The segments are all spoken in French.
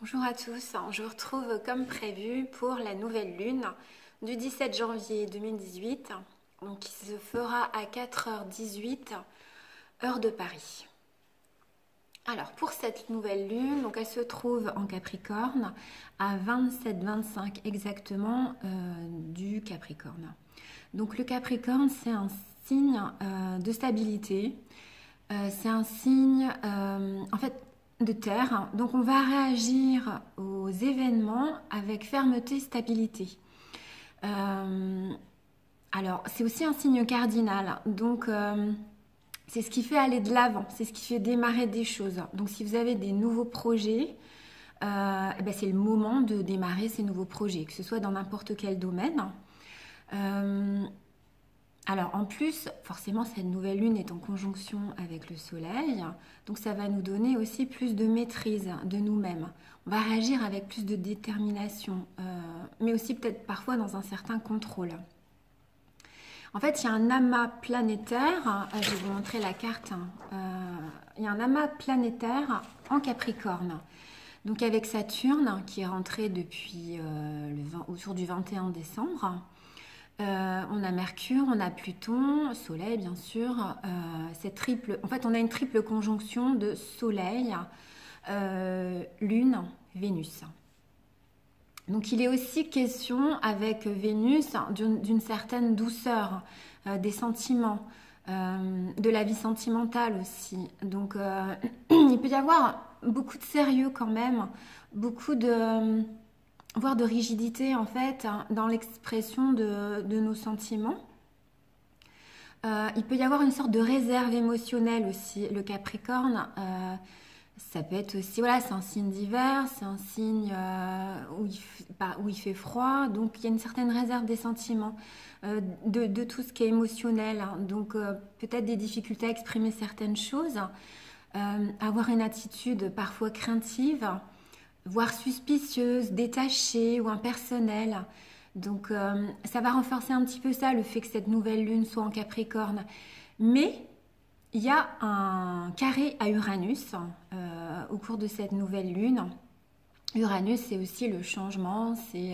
Bonjour à tous, je vous retrouve comme prévu pour la nouvelle lune du 17 janvier 2018, donc qui se fera à 4h18 heure de Paris. Alors pour cette nouvelle lune, donc elle se trouve en Capricorne à 27-25 exactement du Capricorne. Donc le Capricorne, c'est un signe de stabilité, c'est un signe en fait de terre. Donc on va réagir aux événements avec fermeté, stabilité. Alors c'est aussi un signe cardinal. Donc c'est ce qui fait aller de l'avant, c'est ce qui fait démarrer des choses. Donc si vous avez des nouveaux projets, c'est le moment de démarrer ces nouveaux projets, que ce soit dans n'importe quel domaine. Alors en plus, forcément, cette nouvelle lune est en conjonction avec le soleil, donc ça va nous donner aussi plus de maîtrise de nous-mêmes. On va réagir avec plus de détermination, mais aussi peut-être parfois dans un certain contrôle. En fait, il y a un amas planétaire, je vais vous montrer la carte, il y a un amas planétaire en Capricorne. Donc avec Saturne qui est rentré depuis autour du 21 décembre. On a Mercure, on a Pluton, Soleil bien sûr. En fait, on a une triple conjonction de Soleil, Lune, Vénus. Donc il est aussi question avec Vénus d'une certaine douceur des sentiments, de la vie sentimentale aussi. Donc il peut y avoir beaucoup de sérieux quand même, beaucoup de voire de rigidité en fait dans l'expression de nos sentiments. Il peut y avoir une sorte de réserve émotionnelle aussi. Le Capricorne, ça peut être aussi, voilà, c'est un signe d'hiver, c'est un signe où il fait froid, donc il y a une certaine réserve des sentiments, de tout ce qui est émotionnel. Donc peut-être des difficultés à exprimer certaines choses, avoir une attitude parfois craintive, voire suspicieuse, détachée ou impersonnelle. Donc ça va renforcer un petit peu ça, le fait que cette nouvelle lune soit en Capricorne. Mais il y a un carré à Uranus au cours de cette nouvelle lune. Uranus, c'est aussi le changement, c'est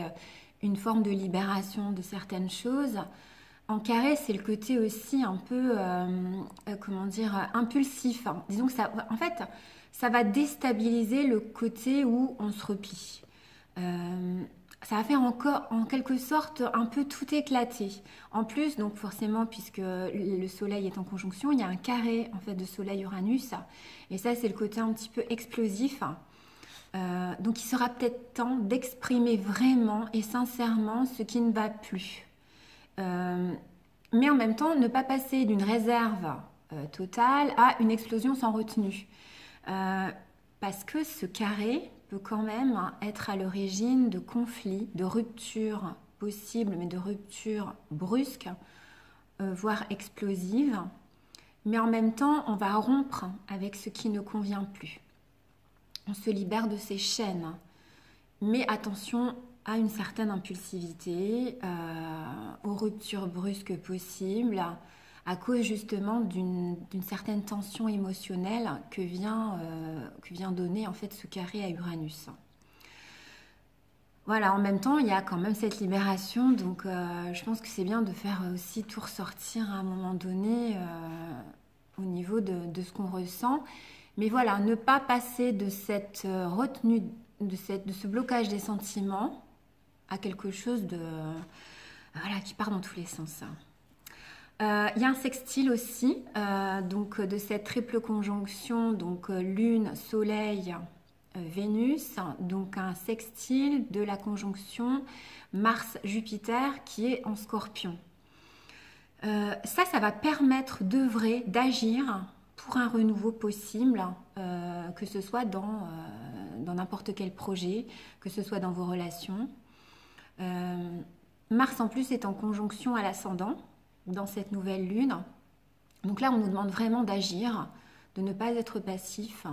une forme de libération de certaines choses. En carré, c'est le côté aussi un peu, impulsif. Disons que ça, en fait, ça va déstabiliser le côté où on se replie. Ça va faire encore, en quelque sorte, un peu tout éclater. En plus, donc forcément, puisque le Soleil est en conjonction, il y a un carré en fait de Soleil-Uranus, et ça, c'est le côté un petit peu explosif. Donc, il sera peut-être temps d'exprimer vraiment et sincèrement ce qui ne va plus. Mais en même temps, ne pas passer d'une réserve totale à une explosion sans retenue. Parce que ce carré peut quand même être à l'origine de conflits, de ruptures possibles, mais de ruptures brusques, voire explosives. Mais en même temps, on va rompre avec ce qui ne convient plus. On se libère de ces chaînes. Mais attention à une certaine impulsivité, aux ruptures brusques possibles, à cause justement d'une certaine tension émotionnelle que vient donner en fait ce carré à Uranus. Voilà, en même temps, il y a quand même cette libération, donc je pense que c'est bien de faire aussi tout ressortir à un moment donné au niveau de ce qu'on ressent. Mais voilà, ne pas passer de cette retenue, de ce blocage des sentiments à quelque chose qui part dans tous les sens. Il y a un sextile aussi, donc de cette triple conjonction, donc Lune, Soleil, Vénus, donc un sextile de la conjonction Mars-Jupiter qui est en Scorpion. Ça va permettre d'œuvrer, d'agir pour un renouveau possible, que ce soit dans n'importe quel projet, que ce soit dans vos relations. Mars en plus est en conjonction à l'ascendant dans cette nouvelle lune. Donc là, on nous demande vraiment d'agir, de ne pas être passif,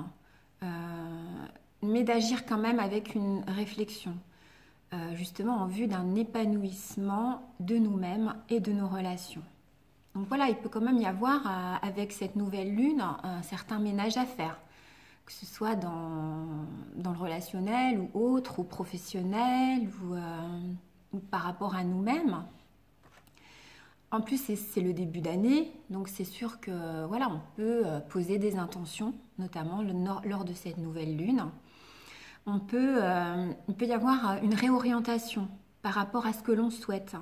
mais d'agir quand même avec une réflexion, justement en vue d'un épanouissement de nous-mêmes et de nos relations. Donc voilà, il peut quand même y avoir avec cette nouvelle lune un certain ménage à faire. que ce soit dans le relationnel ou autre, ou professionnel, ou par rapport à nous-mêmes. En plus, c'est le début d'année, donc c'est sûr que voilà, on peut poser des intentions, notamment lors de cette nouvelle lune. Il peut y avoir une réorientation par rapport à ce que l'on souhaite,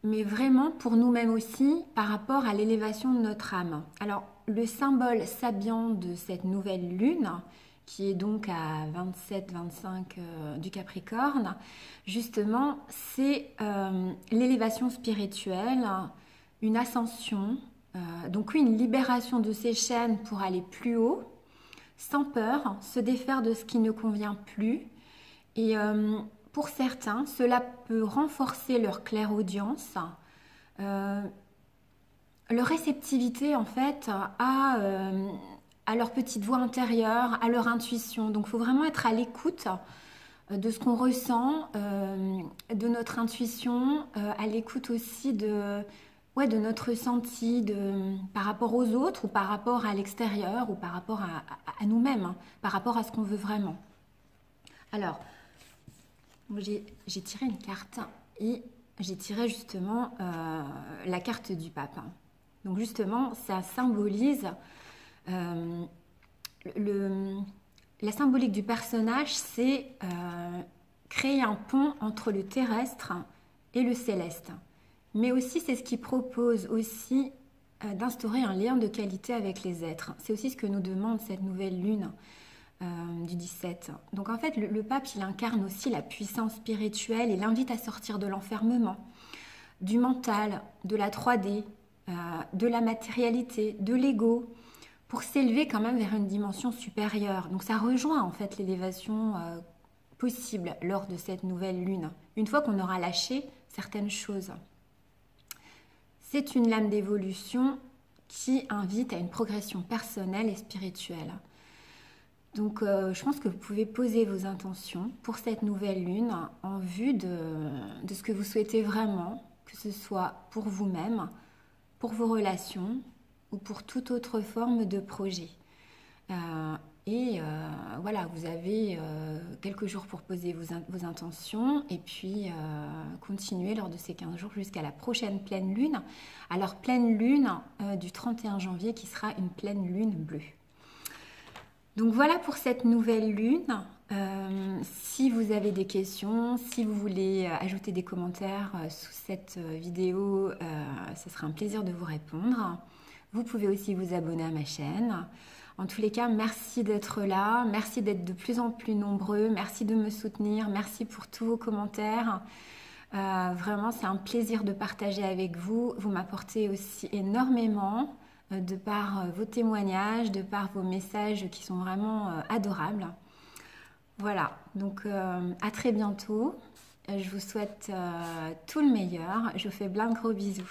mais vraiment pour nous-mêmes aussi, par rapport à l'élévation de notre âme. Alors, le symbole sabiant de cette nouvelle lune, qui est donc à 27-25 du Capricorne, justement, c'est l'élévation spirituelle, une ascension, donc oui, une libération de ces chaînes pour aller plus haut, sans peur, se défaire de ce qui ne convient plus. Et pour certains, cela peut renforcer leur clairaudience, leur réceptivité en fait à leur petite voix intérieure, à leur intuition. Donc il faut vraiment être à l'écoute de ce qu'on ressent, de notre intuition, à l'écoute aussi de notre ressenti par rapport aux autres ou par rapport à l'extérieur ou par rapport à nous-mêmes, hein, par rapport à ce qu'on veut vraiment. Alors, j'ai tiré une carte et j'ai tiré justement la carte du pape. Donc justement, ça symbolise la symbolique du personnage, c'est créer un pont entre le terrestre et le céleste. Mais aussi, c'est ce qui propose aussi d'instaurer un lien de qualité avec les êtres. C'est aussi ce que nous demande cette nouvelle lune du 17. Donc en fait, le pape, il incarne aussi la puissance spirituelle et l'invite à sortir de l'enfermement, du mental, de la 3D, de la matérialité, de l'ego, pour s'élever quand même vers une dimension supérieure. Donc ça rejoint en fait l'élévation possible lors de cette nouvelle lune, une fois qu'on aura lâché certaines choses. C'est une lame d'évolution qui invite à une progression personnelle et spirituelle. Donc je pense que vous pouvez poser vos intentions pour cette nouvelle lune en vue de ce que vous souhaitez vraiment, que ce soit pour vous-même, pour vos relations ou pour toute autre forme de projet. Voilà, vous avez quelques jours pour poser vos intentions et puis continuer lors de ces 15 jours jusqu'à la prochaine pleine lune. Alors, pleine lune du 31 janvier qui sera une pleine lune bleue. Donc voilà pour cette nouvelle lune. Si vous avez des questions, si vous voulez ajouter des commentaires sous cette vidéo, ce sera un plaisir de vous répondre. Vous pouvez aussi vous abonner à ma chaîne. En tous les cas, merci d'être là, merci d'être de plus en plus nombreux, merci de me soutenir, merci pour tous vos commentaires. Vraiment, c'est un plaisir de partager avec vous. Vous m'apportez aussi énormément de par vos témoignages, de par vos messages qui sont vraiment adorables. Voilà, donc à très bientôt. Je vous souhaite tout le meilleur. Je vous fais plein de gros bisous.